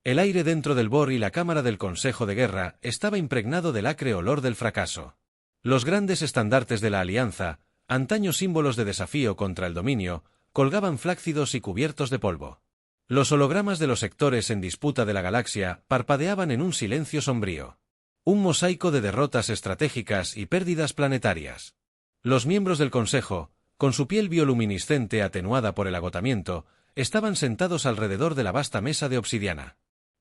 El aire dentro del BOR y la cámara del Consejo de Guerra estaba impregnado del acre olor del fracaso. Los grandes estandartes de la Alianza, antaño símbolos de desafío contra el dominio, colgaban flácidos y cubiertos de polvo. Los hologramas de los sectores en disputa de la galaxia parpadeaban en un silencio sombrío. Un mosaico de derrotas estratégicas y pérdidas planetarias. Los miembros del Consejo, con su piel bioluminiscente atenuada por el agotamiento, estaban sentados alrededor de la vasta mesa de obsidiana.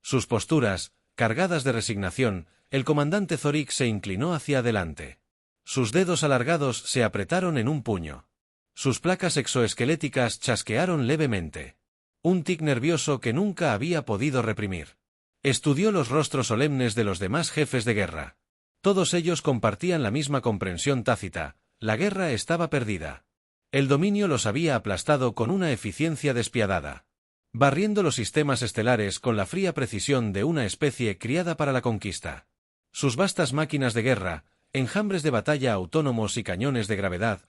Sus posturas, cargadas de resignación, el comandante Zorik se inclinó hacia adelante. Sus dedos alargados se apretaron en un puño. Sus placas exoesqueléticas chasquearon levemente. Un tic nervioso que nunca había podido reprimir. Estudió los rostros solemnes de los demás jefes de guerra. Todos ellos compartían la misma comprensión tácita: la guerra estaba perdida. El dominio los había aplastado con una eficiencia despiadada, barriendo los sistemas estelares con la fría precisión de una especie criada para la conquista. Sus vastas máquinas de guerra, enjambres de batalla autónomos y cañones de gravedad,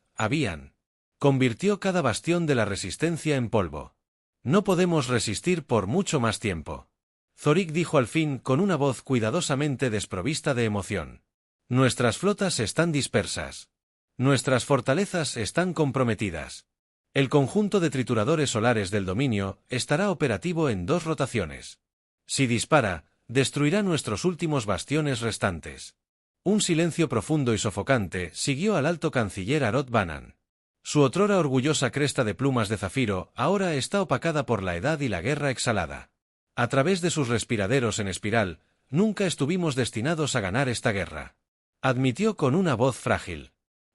convirtió cada bastión de la resistencia en polvo. No podemos resistir por mucho más tiempo. Zorik dijo al fin con una voz cuidadosamente desprovista de emoción. Nuestras flotas están dispersas. Nuestras fortalezas están comprometidas. El conjunto de trituradores solares del dominio estará operativo en 2 rotaciones. Si dispara, destruirá nuestros últimos bastiones restantes. Un silencio profundo y sofocante siguió al alto canciller Arot Banan. Su otrora orgullosa cresta de plumas de zafiro ahora está opacada por la edad y la guerra exhalada. A través de sus respiraderos en espiral, nunca estuvimos destinados a ganar esta guerra. Admitió con una voz frágil.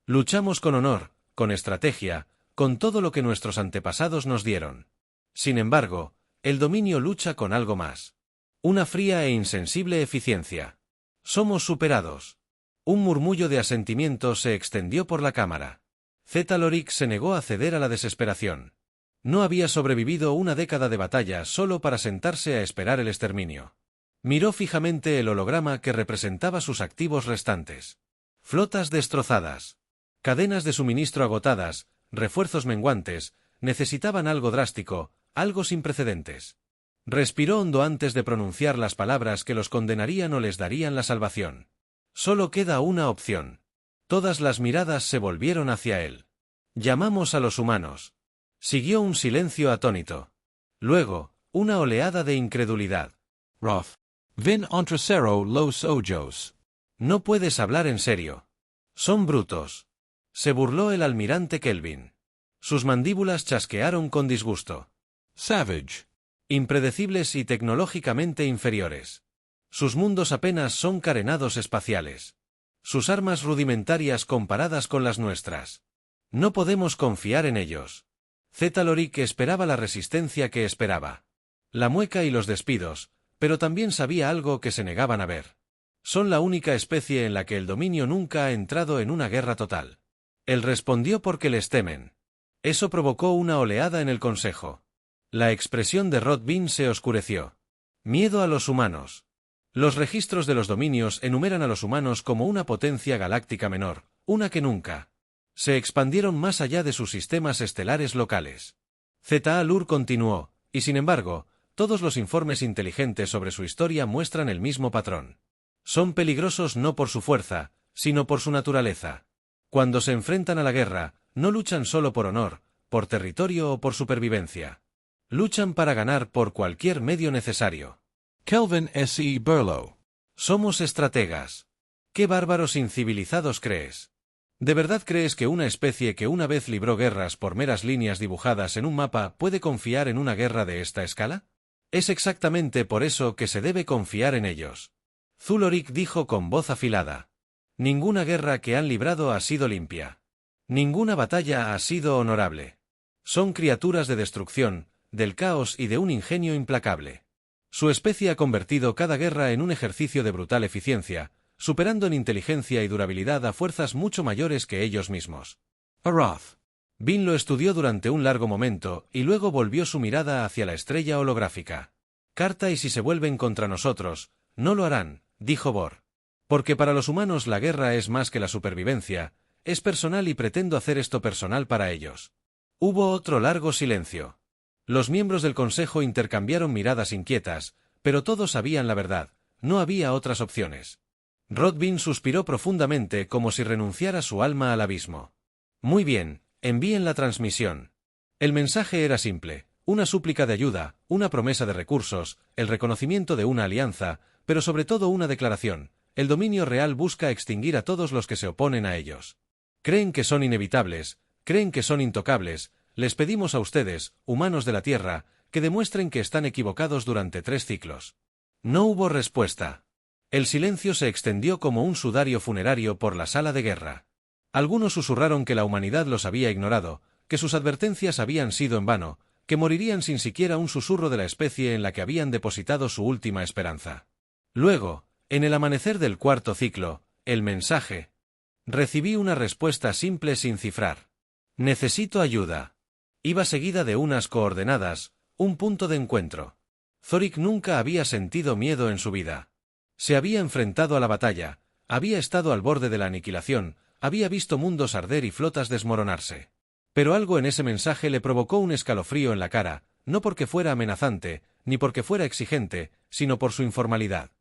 Luchamos con honor, con estrategia, con todo lo que nuestros antepasados nos dieron. Sin embargo, el dominio lucha con algo más. Una fría e insensible eficiencia. Somos superados. Un murmullo de asentimiento se extendió por la cámara. Zetalurik se negó a ceder a la desesperación. No había sobrevivido una década de batalla solo para sentarse a esperar el exterminio. Miró fijamente el holograma que representaba sus activos restantes. Flotas destrozadas. Cadenas de suministro agotadas, refuerzos menguantes, necesitaban algo drástico, algo sin precedentes. Respiró hondo antes de pronunciar las palabras que los condenarían o les darían la salvación. Solo queda una opción. Todas las miradas se volvieron hacia él. Llamamos a los humanos. Siguió un silencio atónito. Luego, una oleada de incredulidad. Roth. Vin entrecero los ojos. No puedes hablar en serio. Son brutos. Se burló el almirante Kelvin. Sus mandíbulas chasquearon con disgusto. Savage. Impredecibles y tecnológicamente inferiores. Sus mundos apenas son carenados espaciales. Sus armas rudimentarias comparadas con las nuestras. No podemos confiar en ellos. Zetalurik esperaba la resistencia que esperaba. La mueca y los despidos, pero también sabía algo que se negaban a ver. Son la única especie en la que el dominio nunca ha entrado en una guerra total. Él respondió porque les temen. Eso provocó una oleada en el consejo. La expresión de Rodbin se oscureció. Miedo a los humanos. Los registros de los dominios enumeran a los humanos como una potencia galáctica menor, una que nunca. Se expandieron más allá de sus sistemas estelares locales. Zeta-Alur continuó, y sin embargo, todos los informes inteligentes sobre su historia muestran el mismo patrón. Son peligrosos no por su fuerza, sino por su naturaleza. Cuando se enfrentan a la guerra, no luchan solo por honor, por territorio o por supervivencia. Luchan para ganar por cualquier medio necesario. Kelvin S. Burlow. Somos estrategas. ¿Qué bárbaros incivilizados crees? ¿De verdad crees que una especie que una vez libró guerras por meras líneas dibujadas en un mapa puede confiar en una guerra de esta escala? Es exactamente por eso que se debe confiar en ellos. Zularik dijo con voz afilada. Ninguna guerra que han librado ha sido limpia. Ninguna batalla ha sido honorable. Son criaturas de destrucción, del caos y de un ingenio implacable. Su especie ha convertido cada guerra en un ejercicio de brutal eficiencia, superando en inteligencia y durabilidad a fuerzas mucho mayores que ellos mismos. Aroth. Vin lo estudió durante un largo momento y luego volvió su mirada hacia la estrella holográfica. Carta y si se vuelven contra nosotros, no lo harán, dijo Bor. Porque para los humanos la guerra es más que la supervivencia, es personal y pretendo hacer esto personal para ellos. Hubo otro largo silencio. Los miembros del consejo intercambiaron miradas inquietas, pero todos sabían la verdad, no había otras opciones. Rodvin suspiró profundamente como si renunciara su alma al abismo. Muy bien, envíen la transmisión. El mensaje era simple, una súplica de ayuda, una promesa de recursos, el reconocimiento de una alianza, pero sobre todo una declaración: el dominio real busca extinguir a todos los que se oponen a ellos. Creen que son inevitables, creen que son intocables. Les pedimos a ustedes, humanos de la Tierra, que demuestren que están equivocados durante 3 ciclos. No hubo respuesta. El silencio se extendió como un sudario funerario por la sala de guerra. Algunos susurraron que la humanidad los había ignorado, que sus advertencias habían sido en vano, que morirían sin siquiera un susurro de la especie en la que habían depositado su última esperanza. Luego, en el amanecer del 4º ciclo, el mensaje. Recibí una respuesta simple sin cifrar. Necesito ayuda. Iba seguida de unas coordenadas, un punto de encuentro. Zorik nunca había sentido miedo en su vida. Se había enfrentado a la batalla, había estado al borde de la aniquilación, había visto mundos arder y flotas desmoronarse. Pero algo en ese mensaje le provocó un escalofrío en la cara, no porque fuera amenazante, ni porque fuera exigente, sino por su informalidad.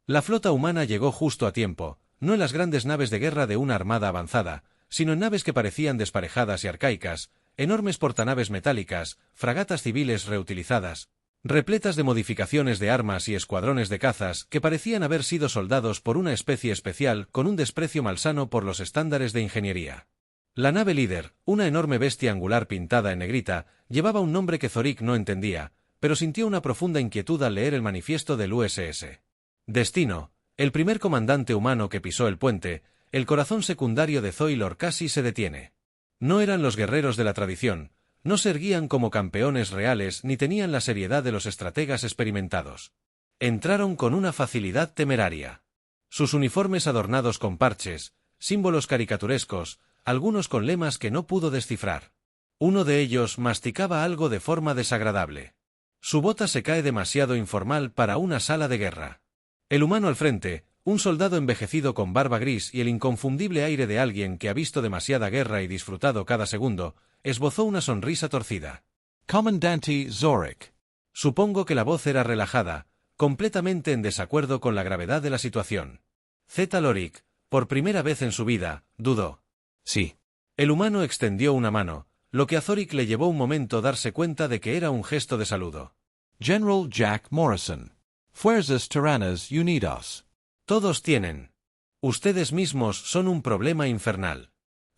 La flota humana llegó justo a tiempo, no en las grandes naves de guerra de una armada avanzada, sino en naves que parecían desparejadas y arcaicas, enormes portanaves metálicas, fragatas civiles reutilizadas, repletas de modificaciones de armas y escuadrones de cazas que parecían haber sido soldados por una especie especial con un desprecio malsano por los estándares de ingeniería. La nave líder, una enorme bestia angular pintada en negrita, llevaba un nombre que Zorik no entendía, pero sintió una profunda inquietud al leer el manifiesto del USS. Destino, el primer comandante humano que pisó el puente, el corazón secundario de Zoilor casi se detiene. No eran los guerreros de la tradición, no se erguían como campeones reales ni tenían la seriedad de los estrategas experimentados. Entraron con una facilidad temeraria. Sus uniformes adornados con parches, símbolos caricaturescos, algunos con lemas que no pudo descifrar. Uno de ellos masticaba algo de forma desagradable. Su bota se cae demasiado informal para una sala de guerra. El humano al frente, un soldado envejecido con barba gris y el inconfundible aire de alguien que ha visto demasiada guerra y disfrutado cada segundo, esbozó una sonrisa torcida. Comandante Zorik. Supongo que la voz era relajada, completamente en desacuerdo con la gravedad de la situación. Zeta Lorik, por primera vez en su vida, dudó. Sí. El humano extendió una mano, lo que a Zorik le llevó un momento darse cuenta de que era un gesto de saludo. General Jack Morrison. Fuerzas Terranas Unidas. Todos tienen. Ustedes mismos son un problema infernal.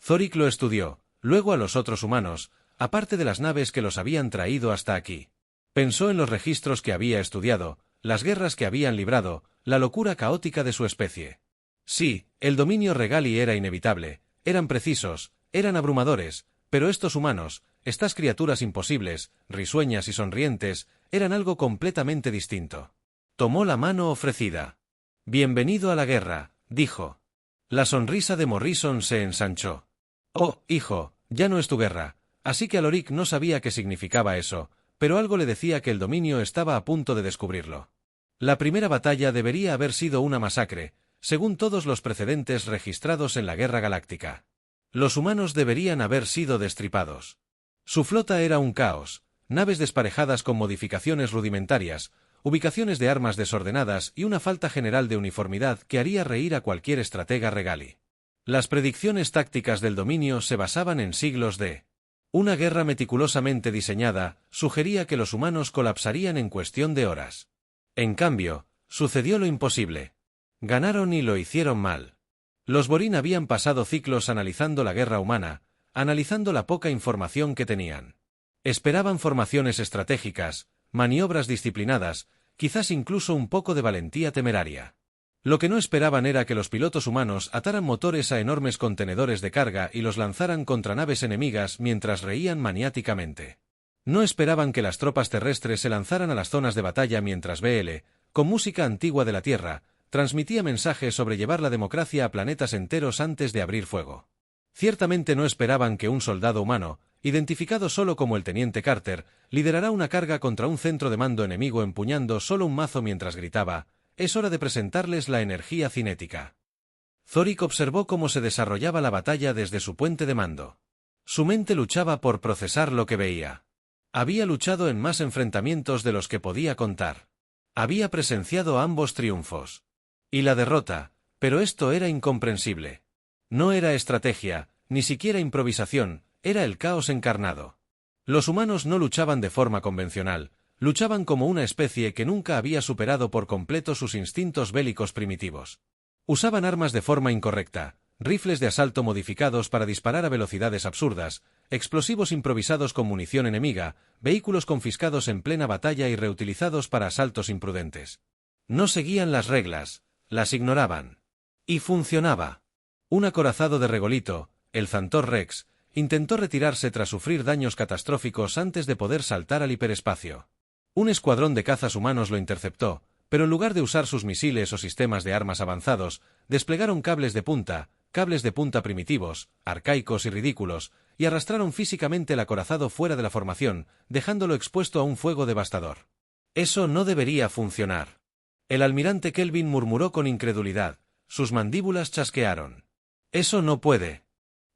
Zorik lo estudió, luego a los otros humanos, aparte de las naves que los habían traído hasta aquí. Pensó en los registros que había estudiado, las guerras que habían librado, la locura caótica de su especie. Sí, el dominio regali era inevitable, eran precisos, eran abrumadores, pero estos humanos, estas criaturas imposibles, risueñas y sonrientes, eran algo completamente distinto. Tomó la mano ofrecida. Bienvenido a la guerra, dijo. La sonrisa de Morrison se ensanchó. Oh, hijo, ya no es tu guerra. Así que Alorik no sabía qué significaba eso, pero algo le decía que el dominio estaba a punto de descubrirlo. La primera batalla debería haber sido una masacre, según todos los precedentes registrados en la Guerra Galáctica. Los humanos deberían haber sido destripados. Su flota era un caos, naves desparejadas con modificaciones rudimentarias, ubicaciones de armas desordenadas y una falta general de uniformidad que haría reír a cualquier estratega regali. Las predicciones tácticas del dominio se basaban en siglos de... Una guerra meticulosamente diseñada sugería que los humanos colapsarían en cuestión de horas. En cambio, sucedió lo imposible. Ganaron y lo hicieron mal. Los Borín habían pasado ciclos analizando la guerra humana, analizando la poca información que tenían. Esperaban formaciones estratégicas, maniobras disciplinadas, quizás incluso un poco de valentía temeraria. Lo que no esperaban era que los pilotos humanos ataran motores a enormes contenedores de carga y los lanzaran contra naves enemigas mientras reían maniáticamente. No esperaban que las tropas terrestres se lanzaran a las zonas de batalla mientras BL, con música antigua de la Tierra, transmitía mensajes sobre llevar la democracia a planetas enteros antes de abrir fuego. Ciertamente no esperaban que un soldado humano, identificado solo como el teniente Carter, liderará una carga contra un centro de mando enemigo empuñando solo un mazo mientras gritaba: «Es hora de presentarles la energía cinética». Zorik observó cómo se desarrollaba la batalla desde su puente de mando. Su mente luchaba por procesar lo que veía. Había luchado en más enfrentamientos de los que podía contar. Había presenciado ambos triunfos. Y la derrota, pero esto era incomprensible. No era estrategia, ni siquiera improvisación, era el caos encarnado. Los humanos no luchaban de forma convencional, luchaban como una especie que nunca había superado por completo sus instintos bélicos primitivos. Usaban armas de forma incorrecta, rifles de asalto modificados para disparar a velocidades absurdas, explosivos improvisados con munición enemiga, vehículos confiscados en plena batalla y reutilizados para asaltos imprudentes. No seguían las reglas, las ignoraban. Y funcionaba. Un acorazado de regolito, el Zantor Rex, intentó retirarse tras sufrir daños catastróficos antes de poder saltar al hiperespacio. Un escuadrón de cazas humanos lo interceptó, pero en lugar de usar sus misiles o sistemas de armas avanzados, desplegaron cables de punta primitivos, arcaicos y ridículos, y arrastraron físicamente el acorazado fuera de la formación, dejándolo expuesto a un fuego devastador. Eso no debería funcionar. El almirante Kelvin murmuró con incredulidad, sus mandíbulas chasquearon. Eso no puede.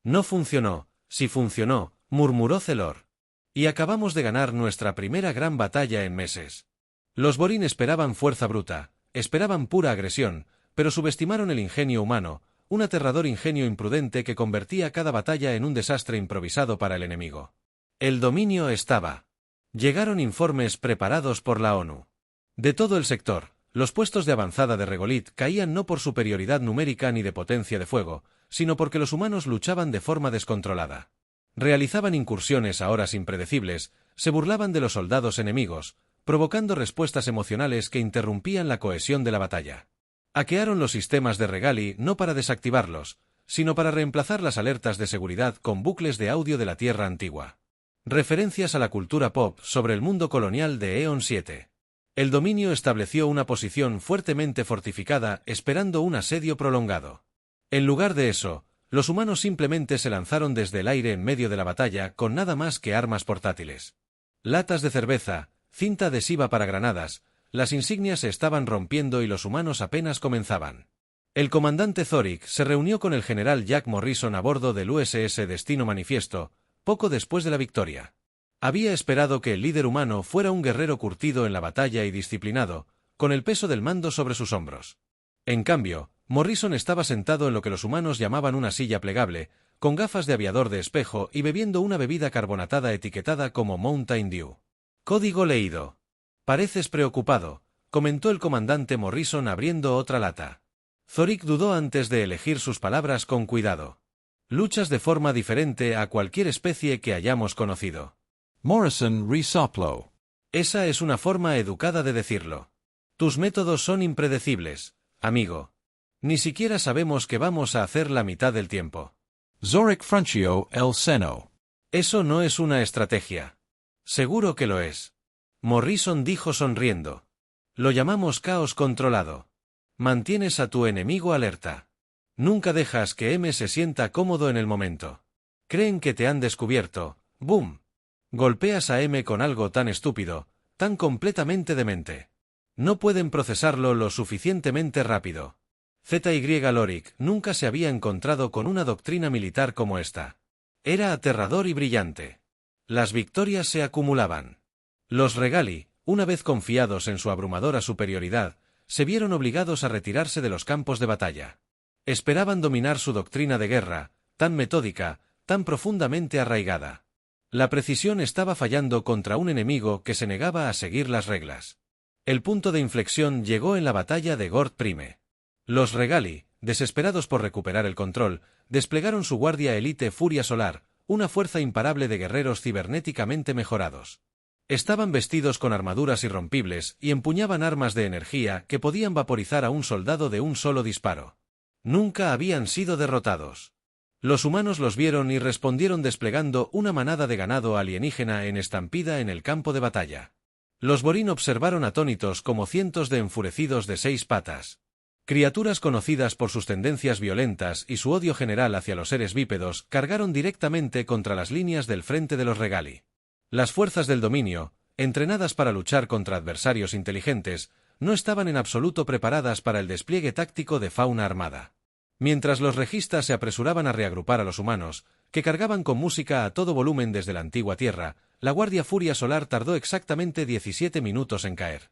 No funcionó, si funcionó, murmuró Celor. Y acabamos de ganar nuestra primera gran batalla en meses. Los Borín esperaban fuerza bruta, esperaban pura agresión, pero subestimaron el ingenio humano, un aterrador ingenio imprudente que convertía cada batalla en un desastre improvisado para el enemigo. El dominio estaba. Llegaron informes preparados por la ONU. De todo el sector, los puestos de avanzada de Regolith caían no por superioridad numérica ni de potencia de fuego, sino porque los humanos luchaban de forma descontrolada. Realizaban incursiones a horas impredecibles, se burlaban de los soldados enemigos, provocando respuestas emocionales que interrumpían la cohesión de la batalla. Hackearon los sistemas de Regali no para desactivarlos, sino para reemplazar las alertas de seguridad con bucles de audio de la Tierra antigua. Referencias a la cultura pop sobre el mundo colonial de Eon 7. El dominio estableció una posición fuertemente fortificada esperando un asedio prolongado. En lugar de eso, los humanos simplemente se lanzaron desde el aire en medio de la batalla con nada más que armas portátiles. Latas de cerveza, cinta adhesiva para granadas, las insignias se estaban rompiendo y los humanos apenas comenzaban. El comandante Zorik se reunió con el general Jack Morrison a bordo del USS Destino Manifiesto, poco después de la victoria. Había esperado que el líder humano fuera un guerrero curtido en la batalla y disciplinado, con el peso del mando sobre sus hombros. En cambio, Morrison estaba sentado en lo que los humanos llamaban una silla plegable, con gafas de aviador de espejo y bebiendo una bebida carbonatada etiquetada como Mountain Dew. Código leído. Pareces preocupado, comentó el comandante Morrison abriendo otra lata. Zorik dudó antes de elegir sus palabras con cuidado. Luchas de forma diferente a cualquier especie que hayamos conocido. Morrison resopló. Esa es una forma educada de decirlo. Tus métodos son impredecibles, amigo. Ni siquiera sabemos qué vamos a hacer la mitad del tiempo. Zorik frunció el seno. Eso no es una estrategia. Seguro que lo es. Morrison dijo sonriendo. Lo llamamos caos controlado. Mantienes a tu enemigo alerta. Nunca dejas que M se sienta cómodo en el momento. Creen que te han descubierto. ¡Boom! Golpeas a M con algo tan estúpido, tan completamente demente. No pueden procesarlo lo suficientemente rápido. ZY Lorik nunca se había encontrado con una doctrina militar como esta. Era aterrador y brillante. Las victorias se acumulaban. Los Regali, una vez confiados en su abrumadora superioridad, se vieron obligados a retirarse de los campos de batalla. Esperaban dominar su doctrina de guerra, tan metódica, tan profundamente arraigada. La precisión estaba fallando contra un enemigo que se negaba a seguir las reglas. El punto de inflexión llegó en la batalla de Gord Prime. Los Regali, desesperados por recuperar el control, desplegaron su guardia élite Furia Solar, una fuerza imparable de guerreros cibernéticamente mejorados. Estaban vestidos con armaduras irrompibles y empuñaban armas de energía que podían vaporizar a un soldado de un solo disparo. Nunca habían sido derrotados. Los humanos los vieron y respondieron desplegando una manada de ganado alienígena en estampida en el campo de batalla. Los Borín observaron atónitos como cientos de enfurecidos de 6 patas. Criaturas conocidas por sus tendencias violentas y su odio general hacia los seres bípedos cargaron directamente contra las líneas del frente de los Regali. Las fuerzas del dominio, entrenadas para luchar contra adversarios inteligentes, no estaban en absoluto preparadas para el despliegue táctico de fauna armada. Mientras los registas se apresuraban a reagrupar a los humanos, que cargaban con música a todo volumen desde la antigua Tierra, la Guardia Furia Solar tardó exactamente 17 minutos en caer.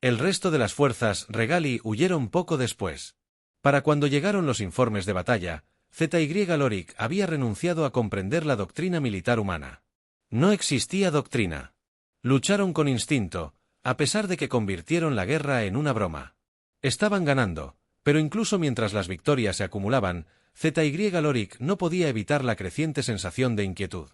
El resto de las fuerzas regali huyeron poco después. Para cuando llegaron los informes de batalla, ZY Lorik había renunciado a comprender la doctrina militar humana. No existía doctrina. Lucharon con instinto, a pesar de que convirtieron la guerra en una broma. Estaban ganando, pero incluso mientras las victorias se acumulaban, ZY Lorik no podía evitar la creciente sensación de inquietud.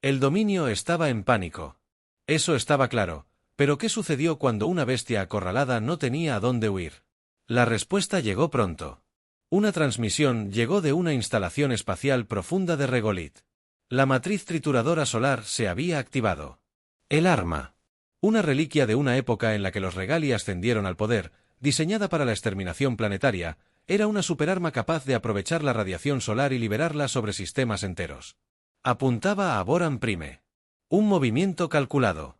El dominio estaba en pánico. Eso estaba claro, pero ¿qué sucedió cuando una bestia acorralada no tenía a dónde huir? La respuesta llegó pronto. Una transmisión llegó de una instalación espacial profunda de Regolith. La matriz trituradora solar se había activado. El arma. Una reliquia de una época en la que los regali ascendieron al poder, diseñada para la exterminación planetaria, era una superarma capaz de aprovechar la radiación solar y liberarla sobre sistemas enteros. Apuntaba a Boran Prime. Un movimiento calculado.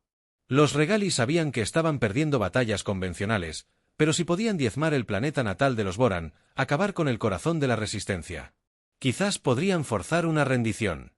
Los regali sabían que estaban perdiendo batallas convencionales, pero si podían diezmar el planeta natal de los Boran, acabar con el corazón de la resistencia. Quizás podrían forzar una rendición.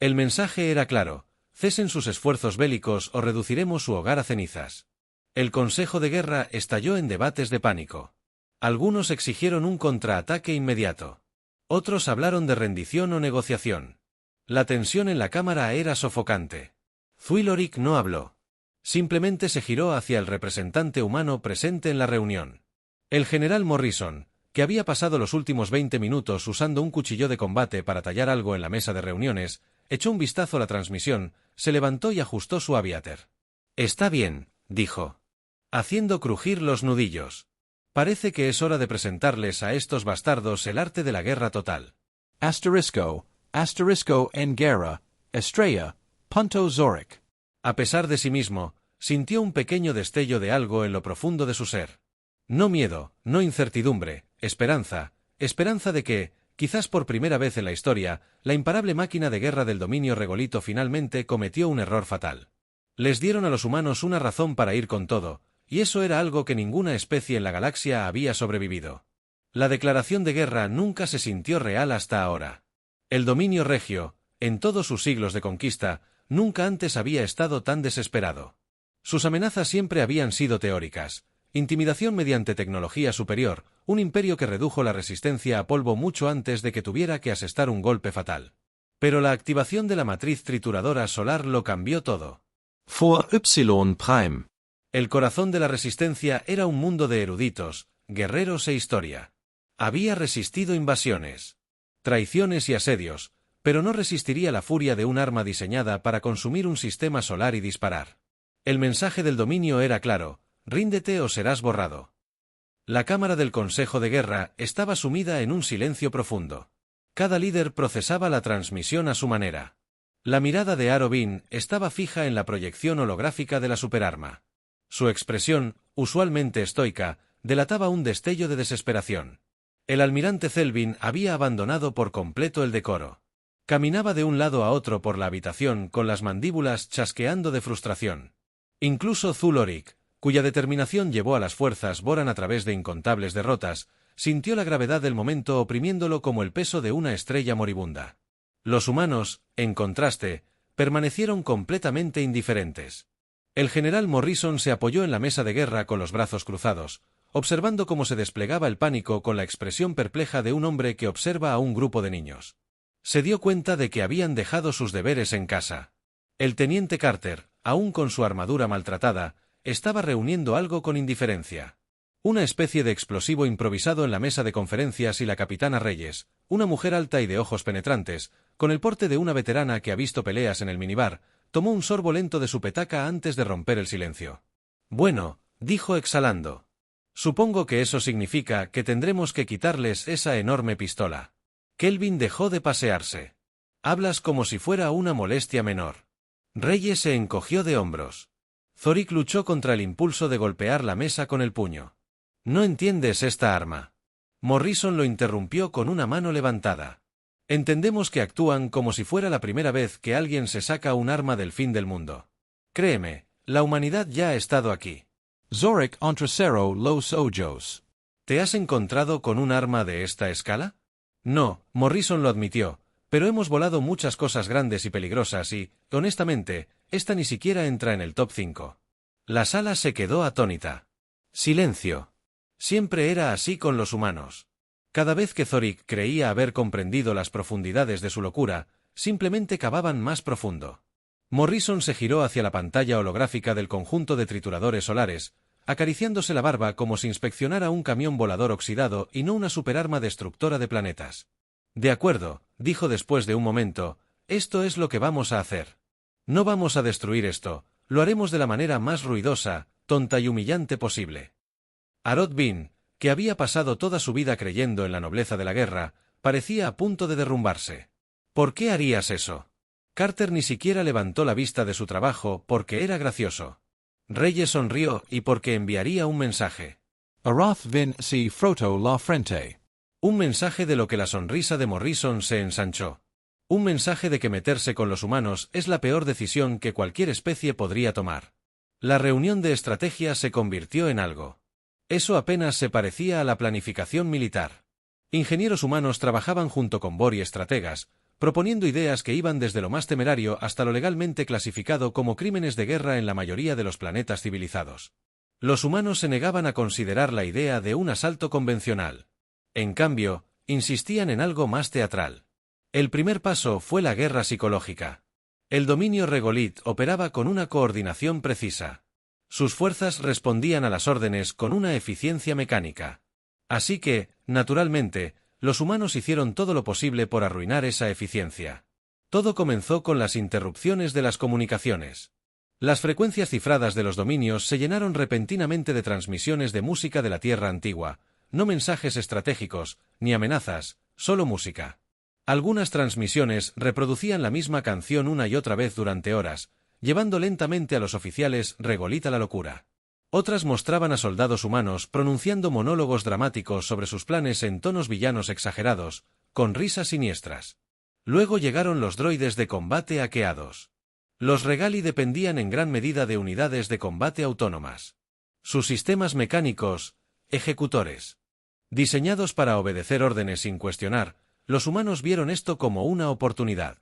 El mensaje era claro: cesen sus esfuerzos bélicos o reduciremos su hogar a cenizas. El Consejo de Guerra estalló en debates de pánico. Algunos exigieron un contraataque inmediato. Otros hablaron de rendición o negociación. La tensión en la cámara era sofocante. ZY no habló. Simplemente se giró hacia el representante humano presente en la reunión. El general Morrison, que había pasado los últimos 20 minutos usando un cuchillo de combate para tallar algo en la mesa de reuniones, echó un vistazo a la transmisión, se levantó y ajustó su aviater. «Está bien», dijo, haciendo crujir los nudillos. «Parece que es hora de presentarles a estos bastardos el arte de la guerra total». Asterisco en guerra, Estrella, Punto Zorik. A pesar de sí mismo, sintió un pequeño destello de algo en lo profundo de su ser. No miedo, no incertidumbre, esperanza de que, quizás por primera vez en la historia, la imparable máquina de guerra del dominio regolito finalmente cometió un error fatal. Les dieron a los humanos una razón para ir con todo, y eso era algo que ninguna especie en la galaxia había sobrevivido. La declaración de guerra nunca se sintió real hasta ahora. El dominio regio, en todos sus siglos de conquista, nunca antes había estado tan desesperado. Sus amenazas siempre habían sido teóricas: intimidación mediante tecnología superior, un imperio que redujo la resistencia a polvo mucho antes de que tuviera que asestar un golpe fatal. Pero la activación de la matriz trituradora solar lo cambió todo. For Y Prime. El corazón de la resistencia era un mundo de eruditos, guerreros e historia. Había resistido invasiones, traiciones y asedios, pero no resistiría la furia de un arma diseñada para consumir un sistema solar y disparar. El mensaje del dominio era claro: ríndete o serás borrado. La cámara del Consejo de Guerra estaba sumida en un silencio profundo. Cada líder procesaba la transmisión a su manera. La mirada de Arobin estaba fija en la proyección holográfica de la superarma. Su expresión, usualmente estoica, delataba un destello de desesperación. El almirante Zelvin había abandonado por completo el decoro. Caminaba de un lado a otro por la habitación con las mandíbulas chasqueando de frustración. Incluso Zulorik, cuya determinación llevó a las fuerzas Boran a través de incontables derrotas, sintió la gravedad del momento oprimiéndolo como el peso de una estrella moribunda. Los humanos, en contraste, permanecieron completamente indiferentes. El general Morrison se apoyó en la mesa de guerra con los brazos cruzados, observando cómo se desplegaba el pánico con la expresión perpleja de un hombre que observa a un grupo de niños. Se dio cuenta de que habían dejado sus deberes en casa. El teniente Carter, aún con su armadura maltratada, estaba reuniendo algo con indiferencia. Una especie de explosivo improvisado en la mesa de conferencias, y la capitana Reyes, una mujer alta y de ojos penetrantes, con el porte de una veterana que ha visto peleas en el minibar, tomó un sorbo lento de su petaca antes de romper el silencio. «Bueno», dijo exhalando. «Supongo que eso significa que tendremos que quitarles esa enorme pistola». Kelvin dejó de pasearse. «Hablas como si fuera una molestia menor». Reyes se encogió de hombros. Zorik luchó contra el impulso de golpear la mesa con el puño. «¿No entiendes esta arma?». Morrison lo interrumpió con una mano levantada. «Entendemos que actúan como si fuera la primera vez que alguien se saca un arma del fin del mundo. Créeme, la humanidad ya ha estado aquí». Zorik Entrecero los Ojos. «¿Te has encontrado con un arma de esta escala?». «No», Morrison lo admitió, «pero hemos volado muchas cosas grandes y peligrosas y, honestamente, esta ni siquiera entra en el top 5». La sala se quedó atónita. Silencio. Siempre era así con los humanos. Cada vez que Zorik creía haber comprendido las profundidades de su locura, simplemente cavaban más profundo. Morrison se giró hacia la pantalla holográfica del conjunto de trituradores solares, acariciándose la barba como si inspeccionara un camión volador oxidado y no una superarma destructora de planetas. De acuerdo, dijo después de un momento, esto es lo que vamos a hacer. No vamos a destruir esto, lo haremos de la manera más ruidosa, tonta y humillante posible. Arod Bin, que había pasado toda su vida creyendo en la nobleza de la guerra, parecía a punto de derrumbarse. ¿Por qué harías eso? Carter ni siquiera levantó la vista de su trabajo porque era gracioso. Reyes sonrió y porque enviaría un mensaje. Arath vin si froto la frente. Un mensaje de lo que la sonrisa de Morrison se ensanchó. Un mensaje de que meterse con los humanos es la peor decisión que cualquier especie podría tomar. La reunión de estrategia se convirtió en algo. Eso apenas se parecía a la planificación militar. Ingenieros humanos trabajaban junto con Bori estrategas, proponiendo ideas que iban desde lo más temerario hasta lo legalmente clasificado como crímenes de guerra en la mayoría de los planetas civilizados. Los humanos se negaban a considerar la idea de un asalto convencional. En cambio, insistían en algo más teatral. El primer paso fue la guerra psicológica. El dominio regolith operaba con una coordinación precisa. Sus fuerzas respondían a las órdenes con una eficiencia mecánica. Así que, naturalmente, los humanos hicieron todo lo posible por arruinar esa eficiencia. Todo comenzó con las interrupciones de las comunicaciones. Las frecuencias cifradas de los dominios se llenaron repentinamente de transmisiones de música de la Tierra antigua, no mensajes estratégicos, ni amenazas, solo música. Algunas transmisiones reproducían la misma canción una y otra vez durante horas, llevando lentamente a los oficiales regolith a la locura. Otras mostraban a soldados humanos pronunciando monólogos dramáticos sobre sus planes en tonos villanos exagerados, con risas siniestras. Luego llegaron los droides de combate hackeados. Los Regali dependían en gran medida de unidades de combate autónomas. Sus sistemas mecánicos, ejecutores. Diseñados para obedecer órdenes sin cuestionar, los humanos vieron esto como una oportunidad.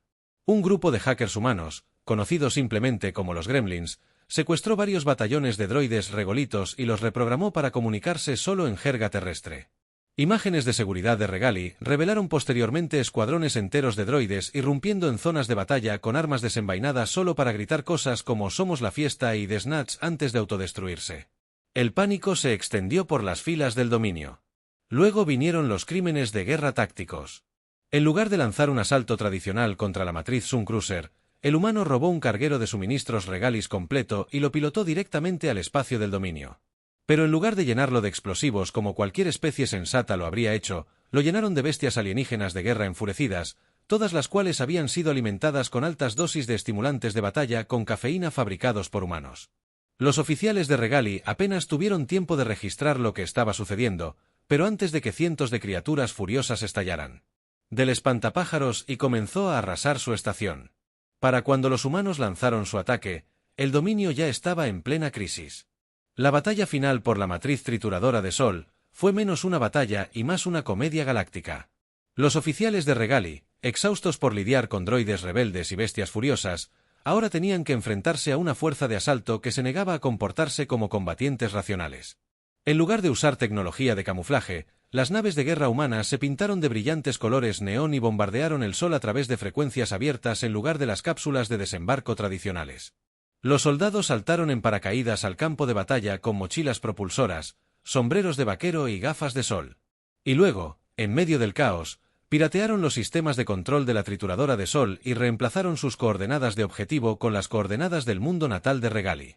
Un grupo de hackers humanos, conocidos simplemente como los Gremlins, secuestró varios batallones de droides regolitos y los reprogramó para comunicarse solo en jerga terrestre. Imágenes de seguridad de Regali revelaron posteriormente escuadrones enteros de droides irrumpiendo en zonas de batalla con armas desenvainadas solo para gritar cosas como «Somos la fiesta» y «The Snatch» antes de autodestruirse. El pánico se extendió por las filas del dominio. Luego vinieron los crímenes de guerra tácticos. En lugar de lanzar un asalto tradicional contra la matriz Sun Cruiser, el humano robó un carguero de suministros Regalis completo y lo pilotó directamente al espacio del dominio. Pero en lugar de llenarlo de explosivos como cualquier especie sensata lo habría hecho, lo llenaron de bestias alienígenas de guerra enfurecidas, todas las cuales habían sido alimentadas con altas dosis de estimulantes de batalla con cafeína fabricados por humanos. Los oficiales de Regali apenas tuvieron tiempo de registrar lo que estaba sucediendo, pero antes de que cientos de criaturas furiosas estallaran del espantapájaros y comenzó a arrasar su estación. Para cuando los humanos lanzaron su ataque, el dominio ya estaba en plena crisis. La batalla final por la matriz trituradora de Sol fue menos una batalla y más una comedia galáctica. Los oficiales de Regali, exhaustos por lidiar con droides rebeldes y bestias furiosas, ahora tenían que enfrentarse a una fuerza de asalto que se negaba a comportarse como combatientes racionales. En lugar de usar tecnología de camuflaje, las naves de guerra humanas se pintaron de brillantes colores neón y bombardearon el sol a través de frecuencias abiertas en lugar de las cápsulas de desembarco tradicionales. Los soldados saltaron en paracaídas al campo de batalla con mochilas propulsoras, sombreros de vaquero y gafas de sol. Y luego, en medio del caos, piratearon los sistemas de control de la trituradora de Sol y reemplazaron sus coordenadas de objetivo con las coordenadas del mundo natal de Regali.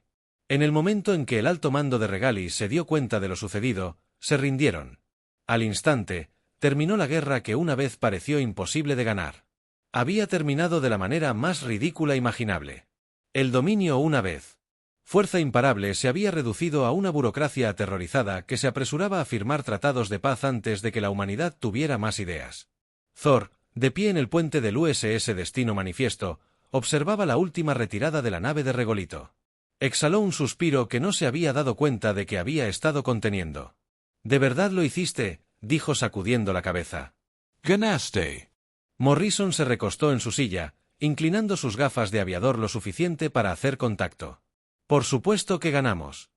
En el momento en que el alto mando de Regali se dio cuenta de lo sucedido, se rindieron. Al instante, terminó la guerra que una vez pareció imposible de ganar. Había terminado de la manera más ridícula imaginable. El dominio una vez. Fuerza imparable se había reducido a una burocracia aterrorizada que se apresuraba a firmar tratados de paz antes de que la humanidad tuviera más ideas. Thor, de pie en el puente del USS Destino Manifiesto, observaba la última retirada de la nave de Regolito. Exhaló un suspiro que no se había dado cuenta de que había estado conteniendo. «¿De verdad lo hiciste?», dijo sacudiendo la cabeza. «Ganaste». Morrison se recostó en su silla, inclinando sus gafas de aviador lo suficiente para hacer contacto. «Por supuesto que ganamos».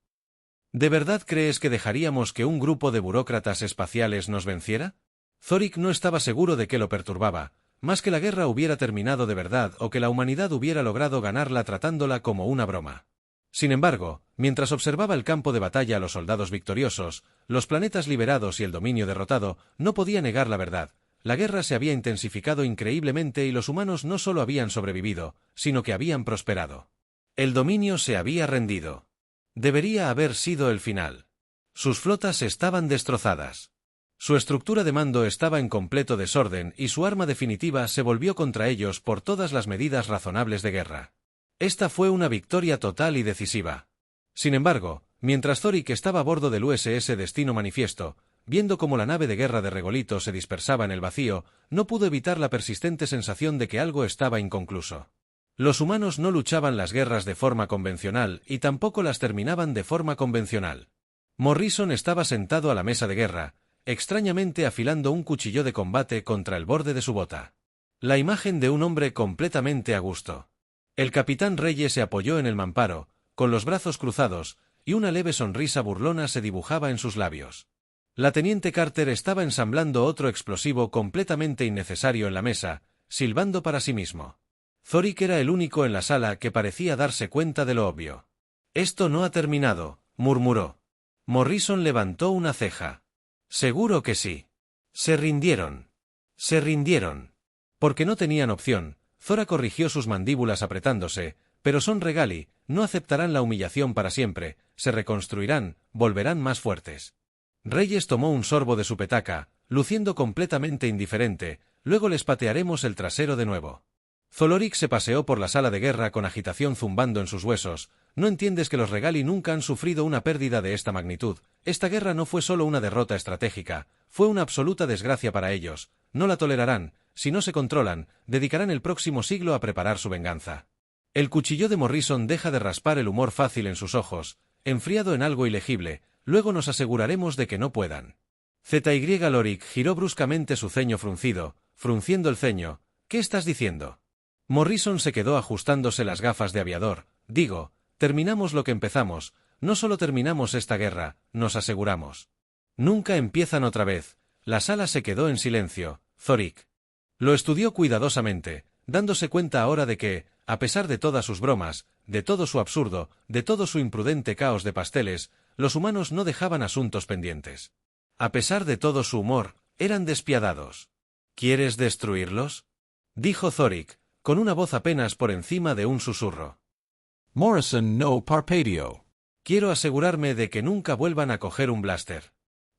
¿De verdad crees que dejaríamos que un grupo de burócratas espaciales nos venciera? Zorik no estaba seguro de qué lo perturbaba, más que la guerra hubiera terminado de verdad o que la humanidad hubiera logrado ganarla tratándola como una broma. Sin embargo, mientras observaba el campo de batalla a los soldados victoriosos, los planetas liberados y el dominio derrotado, no podía negar la verdad. La guerra se había intensificado increíblemente y los humanos no solo habían sobrevivido, sino que habían prosperado. El dominio se había rendido. Debería haber sido el final. Sus flotas estaban destrozadas. Su estructura de mando estaba en completo desorden y su arma definitiva se volvió contra ellos por todas las medidas razonables de guerra. Esta fue una victoria total y decisiva. Sin embargo, mientras Zorik estaba a bordo del USS Destino Manifiesto, viendo cómo la nave de guerra de Regolito se dispersaba en el vacío, no pudo evitar la persistente sensación de que algo estaba inconcluso. Los humanos no luchaban las guerras de forma convencional y tampoco las terminaban de forma convencional. Morrison estaba sentado a la mesa de guerra, extrañamente afilando un cuchillo de combate contra el borde de su bota. La imagen de un hombre completamente a gusto. El capitán Reyes se apoyó en el mamparo, con los brazos cruzados, y una leve sonrisa burlona se dibujaba en sus labios. La teniente Carter estaba ensamblando otro explosivo completamente innecesario en la mesa, silbando para sí mismo. Zorik era el único en la sala que parecía darse cuenta de lo obvio. «Esto no ha terminado», murmuró. Morrison levantó una ceja. «Seguro que sí. Se rindieron. Se rindieron». Porque no tenían opción, Zora corrigió sus mandíbulas apretándose, pero son Regali, no aceptarán la humillación para siempre, se reconstruirán, volverán más fuertes. Reyes tomó un sorbo de su petaca, luciendo completamente indiferente, luego les patearemos el trasero de nuevo. Zolorik se paseó por la sala de guerra con agitación zumbando en sus huesos. ¿No entiendes que los Regali nunca han sufrido una pérdida de esta magnitud? Esta guerra no fue solo una derrota estratégica, fue una absoluta desgracia para ellos. No la tolerarán, si no se controlan, dedicarán el próximo siglo a preparar su venganza. El cuchillo de Morrison deja de raspar el humor fácil en sus ojos, enfriado en algo ilegible, luego nos aseguraremos de que no puedan. ZY Lorik giró bruscamente su ceño frunciendo el ceño. ¿Qué estás diciendo? Morrison se quedó ajustándose las gafas de aviador. Digo, terminamos lo que empezamos, no solo terminamos esta guerra, nos aseguramos. Nunca empiezan otra vez. La sala se quedó en silencio. Zorik lo estudió cuidadosamente, dándose cuenta ahora de que, a pesar de todas sus bromas, de todo su absurdo, de todo su imprudente caos de pasteles, los humanos no dejaban asuntos pendientes. A pesar de todo su humor, eran despiadados. ¿Quieres destruirlos?, dijo Zorik, con una voz apenas por encima de un susurro. Morrison no parpadeó. Quiero asegurarme de que nunca vuelvan a coger un blaster.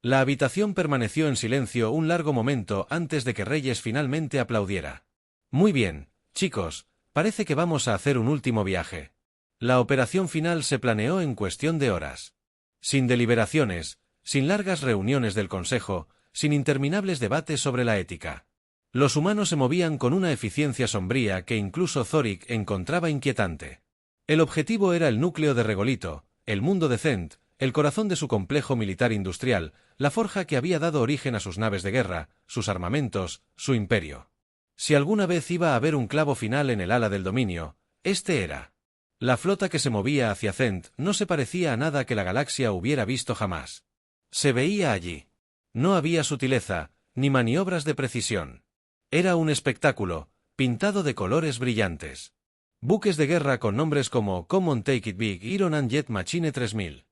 La habitación permaneció en silencio un largo momento antes de que Reyes finalmente aplaudiera. Muy bien, chicos, parece que vamos a hacer un último viaje. La operación final se planeó en cuestión de horas. Sin deliberaciones, sin largas reuniones del Consejo, sin interminables debates sobre la ética. Los humanos se movían con una eficiencia sombría que incluso Zorik encontraba inquietante. El objetivo era el núcleo de Regolito, el mundo de Zend, el corazón de su complejo militar industrial, la forja que había dado origen a sus naves de guerra, sus armamentos, su imperio. Si alguna vez iba a haber un clavo final en el ala del dominio, este era. La flota que se movía hacia Zend no se parecía a nada que la galaxia hubiera visto jamás. Se veía allí. No había sutileza, ni maniobras de precisión. Era un espectáculo, pintado de colores brillantes. Buques de guerra con nombres como Common Take It Big, Iron and Jet Machine 3000.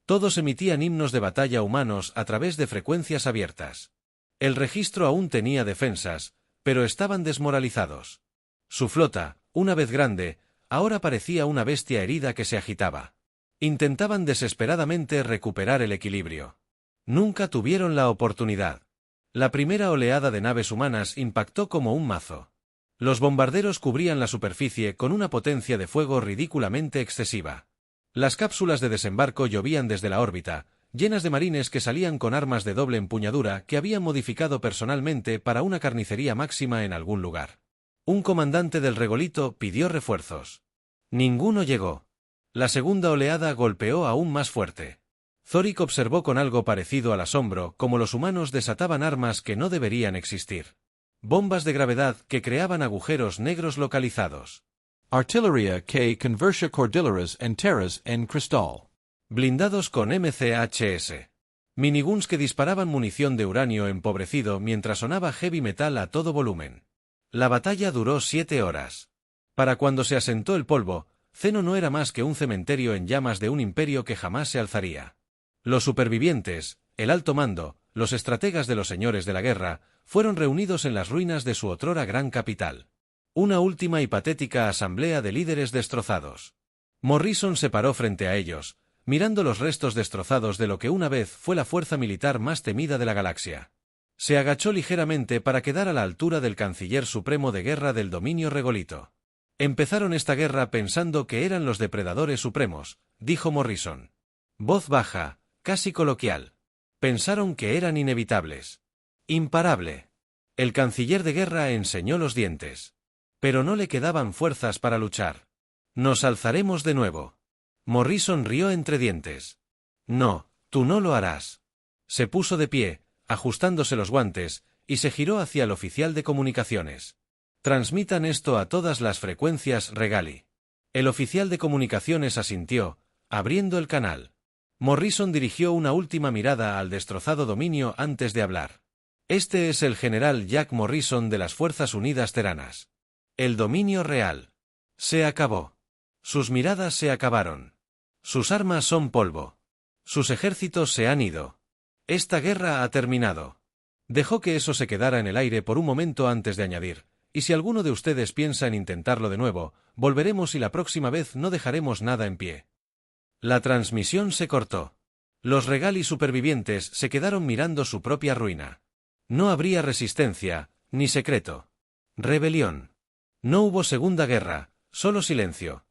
Todos emitían himnos de batalla humanos a través de frecuencias abiertas. El registro aún tenía defensas, pero estaban desmoralizados. Su flota, una vez grande, ahora parecía una bestia herida que se agitaba. Intentaban desesperadamente recuperar el equilibrio. Nunca tuvieron la oportunidad. La primera oleada de naves humanas impactó como un mazo. Los bombarderos cubrían la superficie con una potencia de fuego ridículamente excesiva. Las cápsulas de desembarco llovían desde la órbita, llenas de marines que salían con armas de doble empuñadura que habían modificado personalmente para una carnicería máxima en algún lugar. Un comandante del Regolito pidió refuerzos. Ninguno llegó. La segunda oleada golpeó aún más fuerte. Zorik observó con algo parecido al asombro cómo los humanos desataban armas que no deberían existir. Bombas de gravedad que creaban agujeros negros localizados. Artilleria que convertia cordilleras enteras en cristal. Blindados con MCHS. Miniguns que disparaban munición de uranio empobrecido mientras sonaba heavy metal a todo volumen. La batalla duró 7 horas. Para cuando se asentó el polvo, Zeno no era más que un cementerio en llamas de un imperio que jamás se alzaría. Los supervivientes, el alto mando, los estrategas de los señores de la guerra, fueron reunidos en las ruinas de su otrora gran capital. Una última y patética asamblea de líderes destrozados. Morrison se paró frente a ellos, mirando los restos destrozados de lo que una vez fue la fuerza militar más temida de la galaxia. Se agachó ligeramente para quedar a la altura del canciller supremo de guerra del dominio regolito. Empezaron esta guerra pensando que eran los depredadores supremos, dijo Morrison. Voz baja, casi coloquial. Pensaron que eran inevitables. Imparable. El canciller de guerra enseñó los dientes. Pero no le quedaban fuerzas para luchar. Nos alzaremos de nuevo. Morrison rió entre dientes. No, tú no lo harás. Se puso de pie, ajustándose los guantes, y se giró hacia el oficial de comunicaciones. Transmitan esto a todas las frecuencias Regali. El oficial de comunicaciones asintió, abriendo el canal. Morrison dirigió una última mirada al destrozado dominio antes de hablar. Este es el general Jack Morrison de las Fuerzas Unidas Teranas. El dominio real. Se acabó. Sus miradas se acabaron. Sus armas son polvo. Sus ejércitos se han ido. Esta guerra ha terminado. Dejó que eso se quedara en el aire por un momento antes de añadir, y si alguno de ustedes piensa en intentarlo de nuevo, volveremos y la próxima vez no dejaremos nada en pie. La transmisión se cortó. Los Regali supervivientes se quedaron mirando su propia ruina. No habría resistencia, ni secreto. Rebelión. No hubo segunda guerra, solo silencio.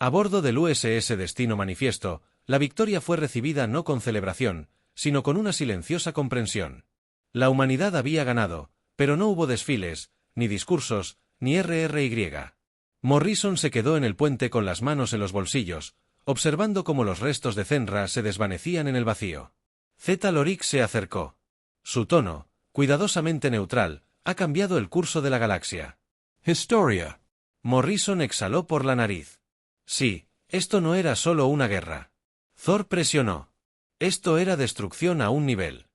A bordo del USS Destino Manifiesto, la victoria fue recibida no con celebración, sino con una silenciosa comprensión. La humanidad había ganado, pero no hubo desfiles, ni discursos, ni RRY. Morrison se quedó en el puente con las manos en los bolsillos, observando cómo los restos de Zenra se desvanecían en el vacío. Zeta Lorik se acercó. Su tono, cuidadosamente neutral, ha cambiado el curso de la galaxia. Historia. Morrison exhaló por la nariz. Sí, esto no era solo una guerra. Thor presionó. Esto era destrucción a un nivel.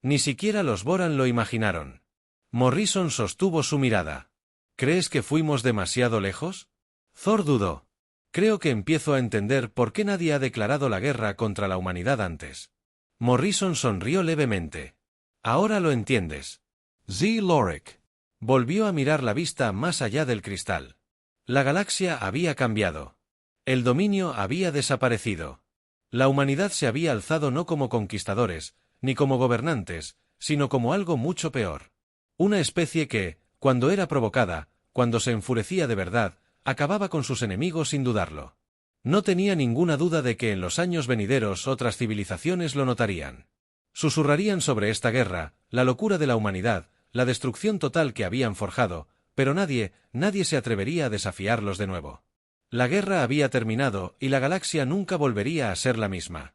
Ni siquiera los Boran lo imaginaron. Morrison sostuvo su mirada. ¿Crees que fuimos demasiado lejos? Thor dudó. Creo que empiezo a entender por qué nadie ha declarado la guerra contra la humanidad antes. Morrison sonrió levemente. Ahora lo entiendes. Z. Lorik. Volvió a mirar la vista más allá del cristal. La galaxia había cambiado. El dominio había desaparecido. La humanidad se había alzado no como conquistadores, ni como gobernantes, sino como algo mucho peor. Una especie que, cuando era provocada, cuando se enfurecía de verdad, acababa con sus enemigos sin dudarlo. No tenía ninguna duda de que en los años venideros otras civilizaciones lo notarían. Susurrarían sobre esta guerra, la locura de la humanidad, la destrucción total que habían forjado, pero nadie se atrevería a desafiarlos de nuevo. La guerra había terminado y la galaxia nunca volvería a ser la misma.